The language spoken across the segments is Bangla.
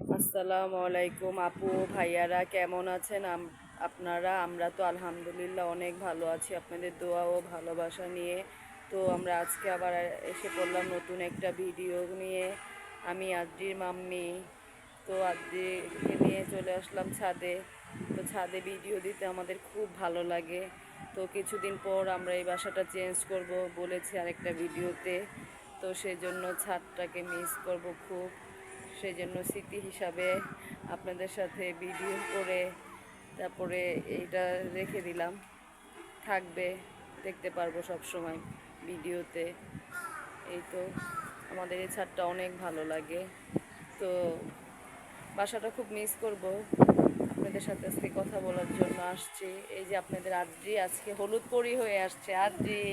আসসালামু আলাইকুম আপু ভাইয়ারা, কেমন আছেন আপনারা? আমরা তো আলহামদুলিল্লাহ অনেক ভালো আছি, আপনাদের দোয়া ও ভালোবাসা নিয়ে। তো আমরা আজকে আবার এসে পড়লাম নতুন একটা ভিডিও নিয়ে। আমি আদ্রির মাম্মি। তো আদ্রিকে নিয়ে চলে আসলাম ছাদে। তো ছাদে ভিডিও দিতে আমাদের খুব ভালো লাগে। তো কিছুদিন পর আমরা এই বাসাটা চেঞ্জ করব বলেছি আরেকটা ভিডিওতে। তো সেজন্য ছাদটাকে মিস করব খুব। সেই জন্য স্মৃতি হিসাবে আপনাদের সাথে ভিডিও করে তারপরে এইটা রেখে দিলাম, থাকবে, দেখতে পারবো সব সময় ভিডিওতে। এই তো আমাদের এই ছাদটা অনেক ভালো লাগে। তো বাসাটা খুব মিস করব। আপনাদের সাথে আজকে কথা বলার জন্য আসছি। এই যে আপনাদের আদ্রি আজকে হলুদ পরি হয়ে আসছে। আদ্রি,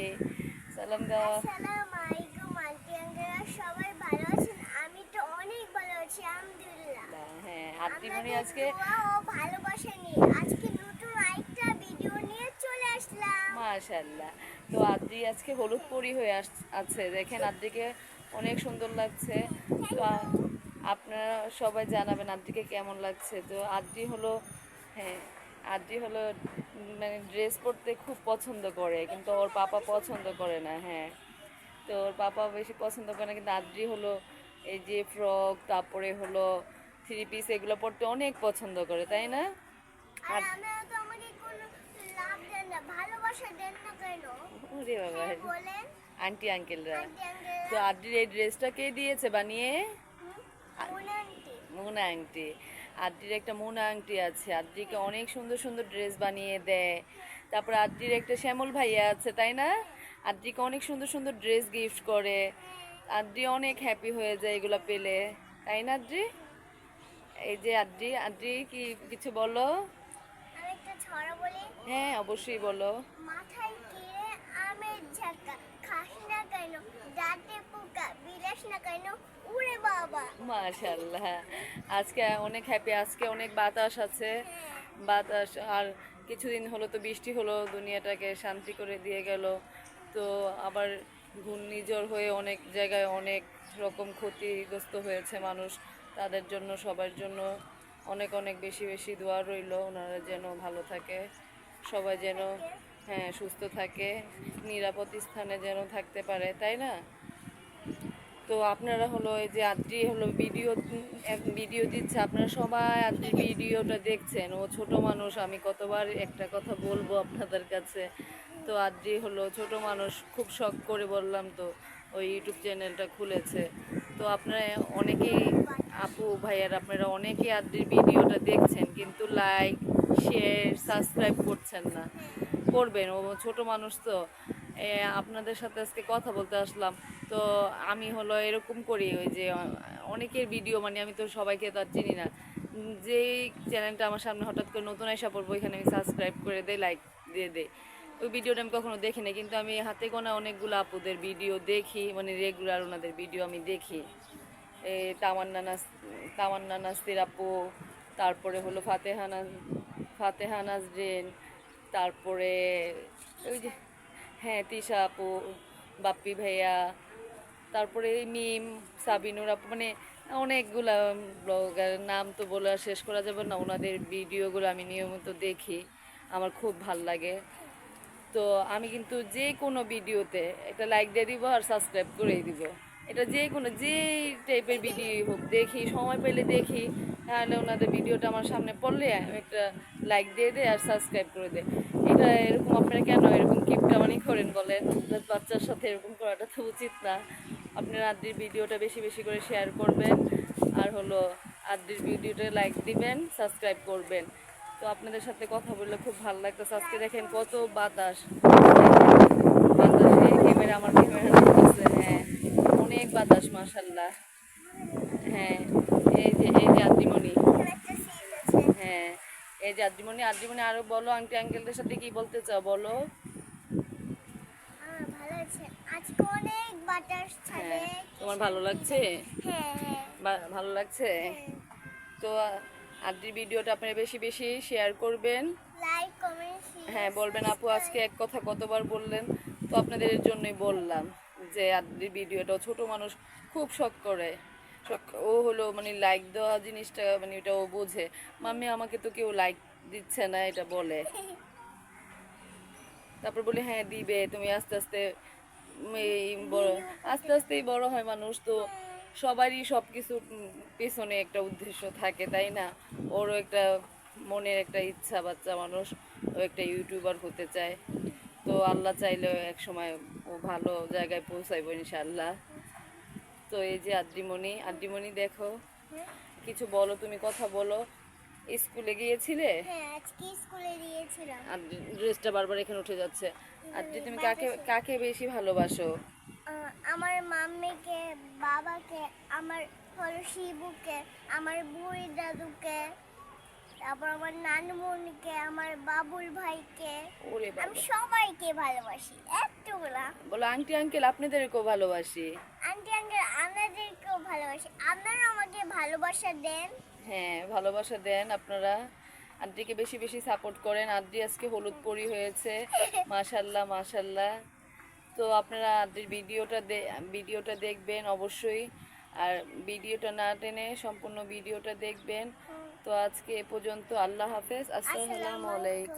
সালাম দাও। আসসালামু আলাইকুম আন্টি আঙ্কেলরা, সবাই ভালো আছেন? আমি তো অনেক ভালো আছি আলহামদুলিল্লাহ। হ্যাঁ, আদ্রি মনি আপনাদের আজকে দোয়া ও ভালোবাসা নিয়ে আজকে নতুন আরেকটা ভিডিও নিয়ে চলে আসলাম। মাশাআল্লাহ। তো আদ্রি আজকে হলুদ পরি হয়ে আছে, দেখেন আদ্রিকে অনেক সুন্দর লাগছে। তো আপনারা সবাই জানাবেন আদ্রিকে কেমন লাগছে। তো আদ্রি হলো, হ্যাঁ, আদ্রি হলো মানে ড্রেস পরতে খুব পছন্দ করে, কিন্তু ওর পাপা পছন্দ করে না। হ্যাঁ, তো ওর পাপা বেশি পছন্দ করে না, কিন্তু আদ্রি হলো এই যে ফ্রক, তারপরে হলো থ্রি পিস, এগুলো পরতে অনেক পছন্দ করে, তাই না? আর আর আপনারা তো আমাকে কোনো লাভ দেন না, ভালোবাসা দেন না কেন? ওরে বাবা, হ্যাঁ বলেন আন্টি আঙ্কেলরা। আন্টি তো আঙ্কেলরা। আদ্রির এই ড্রেসটা কে দিয়েছে বানিয়ে? Moon aunty. মোনা আংটি। আদ্রির একটা মোনা আংটি আছে, আদ্রিকে অনেক সুন্দর সুন্দর ড্রেস বানিয়ে দেয়। তারপর আদ্রির একটা শ্যামল ভাইয়া আছে, তাই না? আদ্রিকে অনেক সুন্দর সুন্দর ড্রেস গিফট করে। আদ্রি অনেক হ্যাপি হয়ে যায় এগুলো পেলে, তাই না আদ্রি? এই যে আদ্রি, আদ্রি কি কিছু বলো? আমি একটা ছড়া বলি। হ্যাঁ, অবশ্যই বলো। মাথায় কিরে আমের ঝাঁকা, খাস না কেন? দাঁতে পোকা, বিলাস না কেন? উড়ে বাবা। মাশাল্লাহ, আজকে অনেক হ্যাপি। আজকে অনেক বাতাস আছে, হ্যাঁ। বাতাস। আর কিছুদিন হলো তো বৃষ্টি হলো, দুনিয়াটাকে শান্তি করে দিয়ে গেল। তো আবার ঘূর্ণিঝড় হয়ে অনেক জায়গায় অনেক রকম ক্ষতিগ্রস্ত হয়েছে মানুষ। তাদের জন্য, সবার জন্য অনেক অনেক বেশি বেশি দোয়া রইল, ওনারা যেন ভালো থাকে, সবাই যেন, হ্যাঁ, সুস্থ থাকে, নিরাপদ স্থানে যেন থাকতে পারে, তাই না? তো আপনারা হলো এই যে আদ্রি হলো ভিডিও ভিডিও দিচ্ছে, আপনারা সবাই আদ্রির ভিডিওটা দেখছেন। ও ছোট মানুষ, আমি কতবার একটা কথা বলবো আপনাদের কাছে। তো আদ্রি হলো ছোট মানুষ, খুব শখ করে বললাম তো ওই ইউটিউব চ্যানেলটা খুলেছে। তো আপনারা অনেকেই, আপু ভাইয়ার, আপনারা অনেকেই আদ্রির ভিডিওটা দেখছেন, কিন্তু লাইক, শেয়ার, সাবস্ক্রাইব করছেন না। করবেন, ও ছোট মানুষ তো। আপনাদের সাথে আজকে কথা বলতে আসলাম। তো আমি হলো এরকম করি, ওই যে অনেকের ভিডিও, মানে আমি তো সবাইকে তো আর চিনি না। যেই চ্যানেলটা আমার সামনে হঠাৎ করে নতুন আইসা পড়বো, এখানে আমি সাবস্ক্রাইব করে দেই, লাইক দিয়ে দেই। ওই ভিডিওটা আমি কখনো দেখি না, কিন্তু আমি হাতে গোনা অনেকগুলো আপুদের ভিডিও দেখি, মানে রেগুলার ওনাদের ভিডিও আমি দেখি। এই তামান্না নাসির আপু, তারপরে হলো ফাতেহা নাজরিন, তারপরে ওই যে, হ্যাঁ, তিশা আপু, বাপ্পি ভাইয়া, তারপরে এই মিম, সাবিনুর আপু, মানে অনেকগুলা ব্লগার, নাম তো বলে আর শেষ করা যাবে না। ওনাদের ভিডিওগুলো আমি নিয়মিত দেখি, আমার খুব ভাল লাগে। তো আমি কিন্তু যে কোনো ভিডিওতে একটা লাইক দিয়ে দিব আর সাবস্ক্রাইব করেই দিব। এটা যে কোনো যে টাইপের ভিডিও হোক, দেখি, সময় পেলে দেখি। তাহলে ওনাদের ভিডিওটা আমার সামনে পড়লে আমি একটা লাইক দিয়ে দেয় আর সাবস্ক্রাইব করে দেয়। এটা এরকম আপনারা কেন এরকম কিপটামানি করেন বলেন? আপনার বাচ্চার সাথে এরকম করাটা তো উচিত না। আপনারা আদ্রির ভিডিওটা বেশি বেশি করে শেয়ার করবেন, আর হলো আদ্রির ভিডিওটা লাইক দিবেন, সাবস্ক্রাইব করবেন। তো আপনাদের সাথে কথা বললে খুব ভালো লাগতেছে। আজকে দেখেন কত বাতাস, বাতাসে ক্যামেরা, আমার ক্যামেরা লাগতেছে, হ্যাঁ, অনেক বাতাস, মাশাল্লাহ। হ্যাঁ, এই যে আদ্রিমণি, এখানে একটা সিট আছে। হ্যাঁ, এই যে আদ্রিমণি। আদ্রিমণি, আরো বলো, আন্টি আঙ্কেলদের সাথে কি বলতে চাও বলো? ভালো আছে। আজকে অনেক বাতাস ছাদে, হ্যাঁ, কি তোমার ভালো শান্তি লাগছে? জানেন? হ্যাঁ হ্যাঁ ভালো লাগছে? হ্যাঁ। তো আদ্রির ভিডিওটা আপনারা বেশি বেশি শেয়ার করবেন। লাইক কমেন্ট হ্যাঁ, শেয়ার বলবেন আপু আজকে সাবস্ক্রাইব। এক কথা কতবার বললেন। তো আপনাদের জন্যই বললাম যে আদ্রির ভিডিওটা, ছোট মানুষ খুব শখ করে, ও হলো মানে লাইক দেওয়া জিনিসটা মানে এটা ও বোঝে, মাম্মি আমাকে তো কেউ লাইক দিচ্ছে না এটা বলে। তারপর বলি হ্যাঁ দিবে, তুমি আস্তে আস্তে এই বড়, আস্তে আস্তেই বড় হয় মানুষ তো। সবারই সব কিছু পেছনে একটা উদ্দেশ্য থাকে তাই না? ওরও একটা মনের একটা ইচ্ছা, বাচ্চা মানুষ, ও একটা ইউটিউবার হতে চায়। তো আল্লাহ চাইলে এক সময় ও ভালো জায়গায় পৌঁছাইবো ইনশাআল্লাহ। তো এই যে আদ্রিমণি, আদ্রিমণি দেখো, হ্যাঁ কিছু বলো, তুমি কথা বলো। স্কুলে গিয়েছিলে? হ্যাঁ, আজকে স্কুলে দিয়েছিলাম। আর ড্রেসটা বারবার এখানে উঠে যাচ্ছে। আর যে তুমি কাকে বাতাসে। কাকে বেশি ভালোবাসো? আমার মাম্মিকে, বাবাকে, আমার হলো শিবুকে, আমার বুড়ি দাদুকে, তারপর আমার নানুমণিকে, আমার বাবুল ভাইকে, ওরে আমি বাবা, সবাইকে ভালোবাসি এতগুলা। বলো আন্টি আঙ্কেল আপনাদেরকেও ভালোবাসি। আন্টি আঙ্কেল আমাদেরকেও ভালোবাসি, আপনারা আমাকে ভালোবাসা দেন। হ্যাঁ ভালোবাসা দেন আপনারা, আন্টিকে বেশি বেশি সাপোর্ট করেন। আন্টি আজকে হলুদ পরি হয়েছে, মাশাল্লাহ মাশাল্লাহ। তো আপনারা আন্টির ভিডিওটা দেখবেন অবশ্যই, আর ভিডিওটা না টেনে সম্পূর্ণ ভিডিওটা দেখবেন। তো আজকে এ পর্যন্ত, আল্লাহ হাফেজ, আসসালামু আসসালামু আলাইকুম। আলাইকুম।